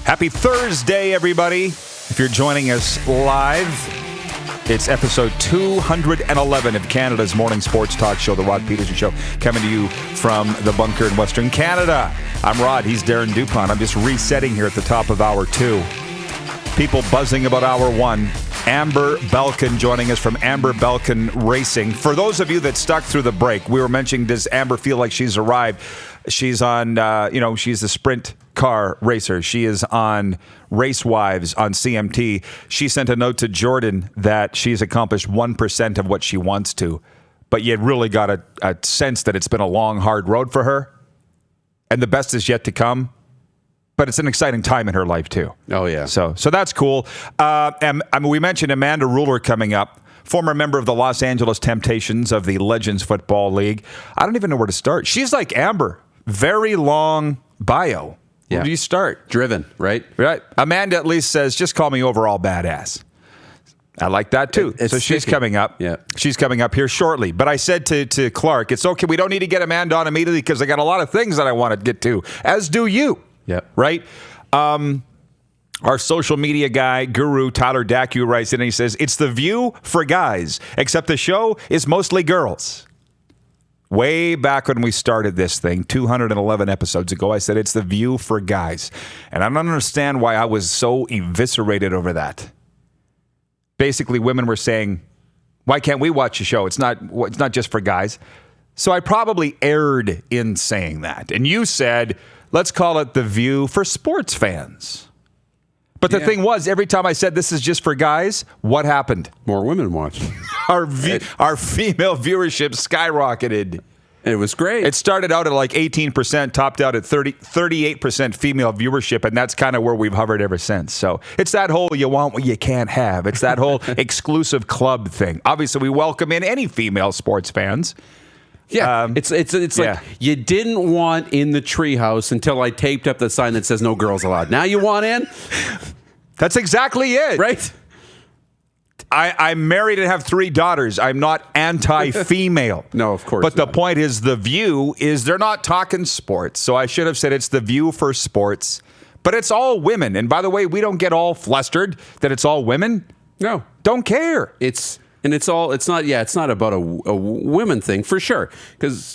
Happy Thursday, everybody. If you're joining us live, it's episode 211 of Canada's morning sports talk show, The Rod Pedersen Show, coming to you from the bunker in Western Canada. I'm Rod. He's Darren Dupont. I'm just resetting here at the top of hour 2. People buzzing about hour 1. Amber Belkin joining us from Amber Belkin Racing. For those of you that stuck through the break, we were mentioning, does Amber feel like she's arrived? She's on, she's a sprint car racer. She is on Race Wives on CMT. She sent a note to Jordan that she's accomplished 1% of what she wants to. But you really got a sense that it's been a long, hard road for her. And the best is yet to come. But it's an exciting time in her life, too. Oh, yeah. So that's cool. We mentioned Amanda Ruler coming up, former member of the Los Angeles Temptations of the Legends Football League. I don't even know where to start. She's like Amber. Very long bio. Yeah. Where do you start? Driven, right? Right. Amanda at least says, just call me overall badass. I like that, too. So she's coming up. Yeah. She's coming up here shortly. But I said to Clark, it's okay. We don't need to get Amanda on immediately because I got a lot of things that I want to get to, as do you. Yeah. Right? Our social media guy, guru, Tyler Dacu, writes in and he says, it's The View for guys, except the show is mostly girls. Way back when we started this thing, 211 episodes ago, I said it's The View for guys. And I don't understand why I was so eviscerated over that. Basically, women were saying, why can't we watch a show? It's not just for guys. So I probably erred in saying that. And you said, let's call it The View for sports fans. But the thing was, every time I said this is just for guys, what happened? More women watched. Our female viewership skyrocketed. It was great. It started out at like 18%, topped out at 38% female viewership, and that's kind of where we've hovered ever since. So it's that whole you want what you can't have. It's that whole exclusive club thing. Obviously, we welcome in any female sports fans. Yeah, it's like you didn't want in the treehouse until I taped up the sign that says no girls allowed. Now you want in? That's exactly it. Right? I'm married and have 3 daughters. I'm not anti-female. No, of course But not. the point is, The View is they're not talking sports. So I should have said it's The View for sports. But it's all women. And by the way, we don't get all flustered that it's all women. No. Don't care. It's not about a women thing for sure, because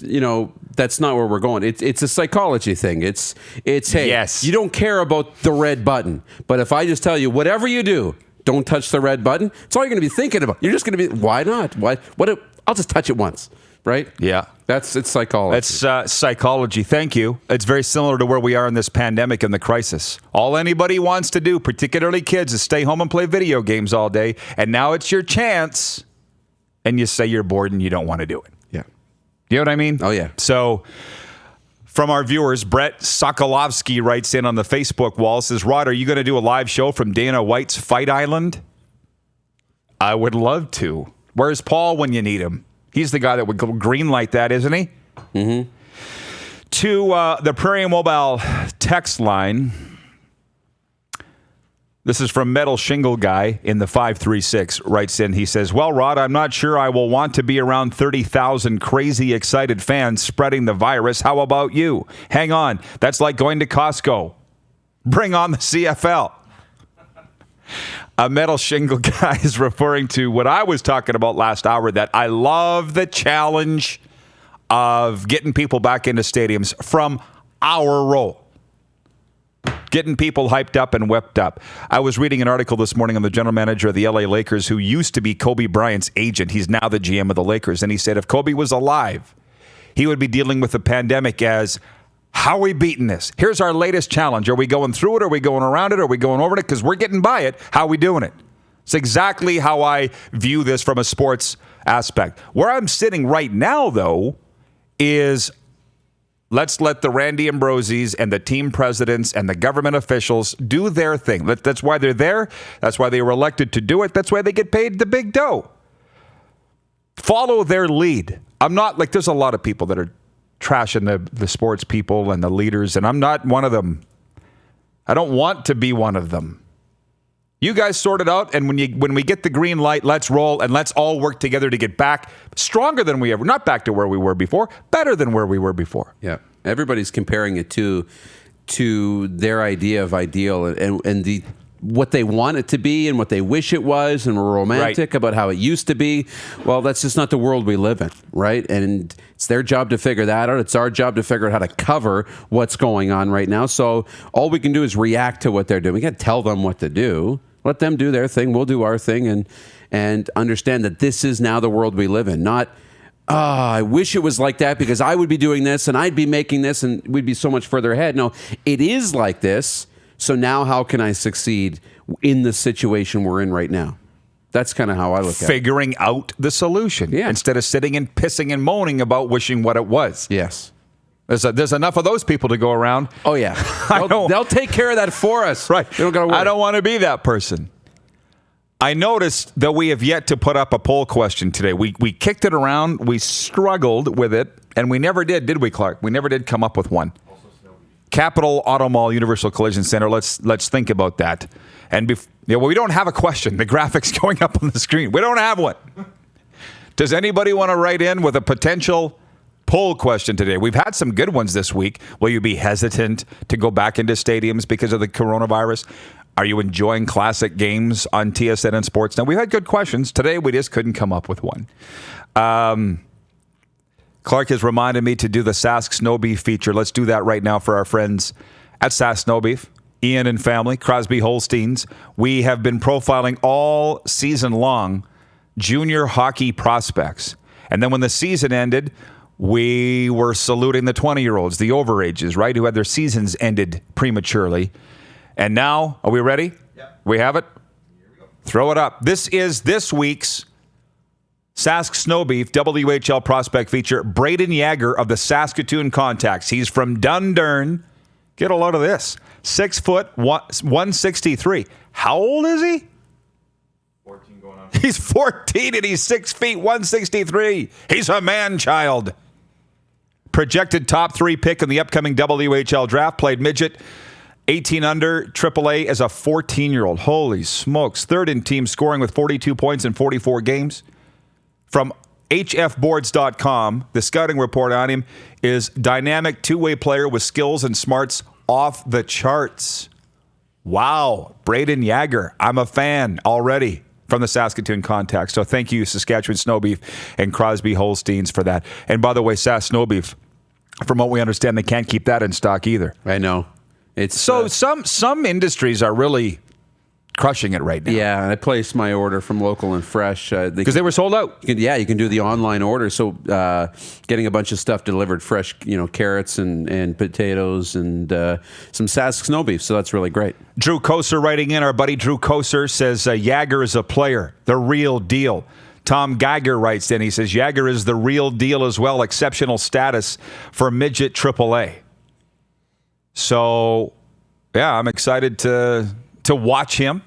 that's not where we're going. It's a psychology thing. It's hey, yes, you don't care about the red button, but if I just tell you whatever you do, don't touch the red button, it's all you're going to be thinking about. You're just going to be, why not? I'll just touch it once, right? Yeah, it's psychology. It's psychology. Thank you. It's very similar to where we are in this pandemic and the crisis. All anybody wants to do, particularly kids, is stay home and play video games all day. And now it's your chance, and you say you're bored and you don't want to do it. Yeah. You know what I mean? Oh, yeah. So from our viewers, Brett Sokolovsky writes in on the Facebook wall, says, Rod, are you going to do a live show from Dana White's Fight Island? I would love to. Where's Paul when you need him? He's the guy that would green light that, isn't he? Mm-hmm. To the Prairie Mobile text line. This is from Metal Shingle Guy in the 536, writes in. He says, well, Rod, I'm not sure I will want to be around 30,000 crazy excited fans spreading the virus. How about you? Hang on. That's like going to Costco. Bring on the CFL. A Metal Shingle Guy is referring to what I was talking about last hour, that I love the challenge of getting people back into stadiums from our role. Getting people hyped up and whipped up. I was reading an article this morning on the general manager of the LA Lakers, who used to be Kobe Bryant's agent. He's now the GM of the Lakers. And he said if Kobe was alive, he would be dealing with the pandemic as, how are we beating this? Here's our latest challenge. Are we going through it? Are we going around it? Are we going over it? Because we're getting by it. How are we doing it? It's exactly how I view this from a sports aspect. Where I'm sitting right now, though, is let's let the Randy Ambrosies and the team presidents and the government officials do their thing. That's why they're there. That's why they were elected to do it. That's why they get paid the big dough. Follow their lead. I'm not like, there's a lot of people that are trashing the sports people and the leaders, and I'm not one of them. I don't want to be one of them. You guys sort it out, and when we get the green light, let's roll, and let's all work together to get back stronger than we ever, not back to where we were before, better than where we were before. Yeah. Everybody's comparing it to to their idea of ideal and the what they want it to be and what they wish it was, and we're romantic about how it used to be. Well, that's just not the world we live in, right? And it's their job to figure that out. It's our job to figure out how to cover what's going on right now. So all we can do is react to what they're doing. We can't tell them what to do. Let them do their thing. We'll do our thing, and understand that this is now the world we live in. Not, I wish it was like that because I would be doing this and I'd be making this and we'd be so much further ahead. No, it is like this. So now how can I succeed in the situation we're in right now? That's kind of how I look at it. Figuring out the solution instead of sitting and pissing and moaning about wishing what it was. Yes. There's enough of those people to go around. Oh, yeah. They'll take care of that for us. Right. They don't gotta worry. I don't want to be that person. I noticed that we have yet to put up a poll question today. We kicked it around. We struggled with it. And we never did we, Clark? We never did come up with one. Capital Auto Mall Universal Collision Center. Let's think about that. And we don't have a question. The graphic's going up on the screen. We don't have one. Does anybody want to write in with a potential poll question today? We've had some good ones this week. Will you be hesitant to go back into stadiums because of the coronavirus? Are you enjoying classic games on TSN and Sports? Now, we've had good questions. Today, we just couldn't come up with one. Clark has reminded me to do the Sask Snow Beef feature. Let's do that right now for our friends at Sask Snow Beef, Ian and family, Crosby Holsteins. We have been profiling all season long junior hockey prospects. And then when the season ended, we were saluting the 20-year-olds, the overages, right, who had their seasons ended prematurely. And now, are we ready? Yep. We have it? Here we go. Throw it up. This is this week's Sask Snow Beef WHL prospect feature, Brayden Yager of the Saskatoon Contacts. He's from Dundurn. Get a load of this. 6 foot, 163. How old is he? 14 going on. He's 14 and he's 6 feet, 163. He's a man-child. Projected top 3 pick in the upcoming WHL draft. Played midget, 18 under, AAA as a 14-year-old. Holy smokes. Third in team scoring with 42 points in 44 games. From hfboards.com, the scouting report on him is dynamic two-way player with skills and smarts off the charts. Wow. Brayden Yager. I'm a fan already from the Saskatoon Contacts. So thank you, Saskatchewan Snow Beef and Crosby Holsteins, for that. And by the way, Sask Snow Beef, from what we understand, they can't keep that in stock either. I know. It's so some industries are really crushing it right now. Yeah, I placed my order from Local and Fresh because they were sold out. You can do the online order. So getting a bunch of stuff delivered fresh, carrots and potatoes and some Sask Snow Beef. So that's really great. Drew Koser writing in. Our buddy Drew Koser says Yager is a player, the real deal. Tom Geiger writes in. He says Yager is the real deal as well. Exceptional status for midget AAA. So, yeah, I'm excited to watch him.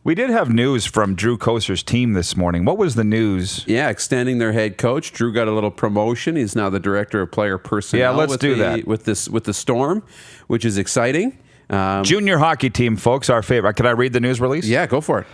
We did have news from Drew Koser's team this morning. What was the news? Yeah, extending their head coach. Drew got a little promotion. He's now the director of player personnel. Yeah, let's do that with the Storm, which is exciting. Junior hockey team, folks, our favorite. Can I read the news release? Yeah, go for it.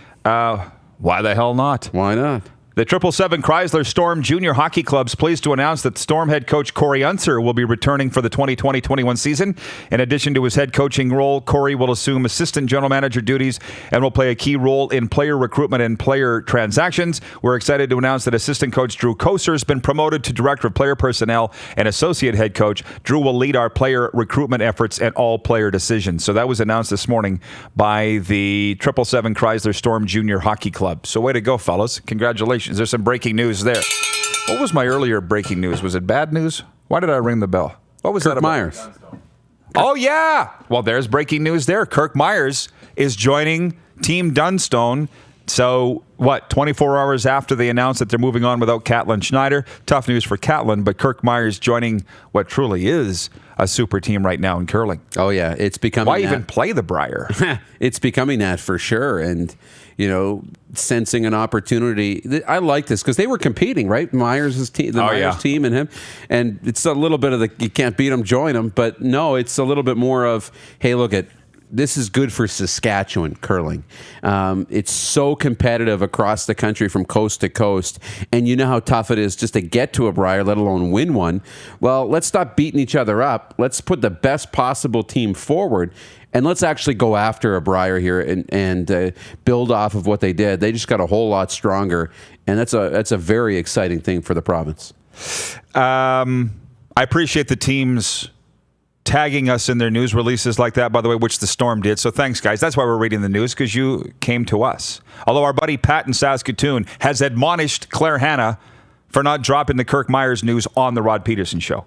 Why the hell not? Why not? The 777 Chrysler Storm Junior Hockey Club's pleased to announce that Storm head coach Corey Unser will be returning for the 2020-21 season. In addition to his head coaching role, Corey will assume assistant general manager duties and will play a key role in player recruitment and player transactions. We're excited to announce that assistant coach Drew Koser has been promoted to director of player personnel and associate head coach. Drew will lead our player recruitment efforts and all player decisions. So that was announced this morning by the 777 Chrysler Storm Junior Hockey Club. So way to go, fellas. Congratulations. There's some breaking news there. What was my earlier breaking news? Was it bad news? Why did I ring the bell? What was that Kirk about? Myers. Oh, yeah. Well, there's breaking news there. Kirk Myers is joining Team Dunstone. So, 24 hours after they announced that they're moving on without Catlin Schneider. Tough news for Catlin, but Kirk Myers joining what truly is a super team right now in curling. Oh, yeah. It's becoming Why even play the Briar? It's becoming that for sure. And, sensing an opportunity. I like this because they were competing, right? Myers' team, Myers team and him. And it's a little bit of you can't beat them, join them. But no, it's a little bit more of, hey, look at this is good for Saskatchewan curling. It's so competitive across the country from coast to coast, and you know how tough it is just to get to a Brier, let alone win one. Well, let's stop beating each other up. Let's put the best possible team forward, and let's actually go after a Brier here and build off of what they did. They just got a whole lot stronger, and that's a very exciting thing for the province. I appreciate the teams tagging us in their news releases like that, by the way, which the Storm did. So thanks, guys. That's why we're reading the news, because you came to us. Although our buddy Pat in Saskatoon has admonished Claire Hanna for not dropping the Kirk Myers news on the Rod Pedersen show.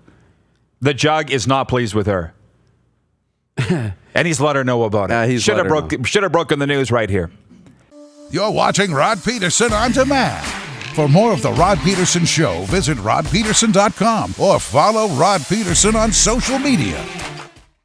The Jug is not pleased with her. And he's let her know about it. Should have broken the news right here. You're watching Rod Pedersen On Demand. For more of The Rod Pedersen Show, visit rodpedersen.com or follow Rod Pedersen on social media.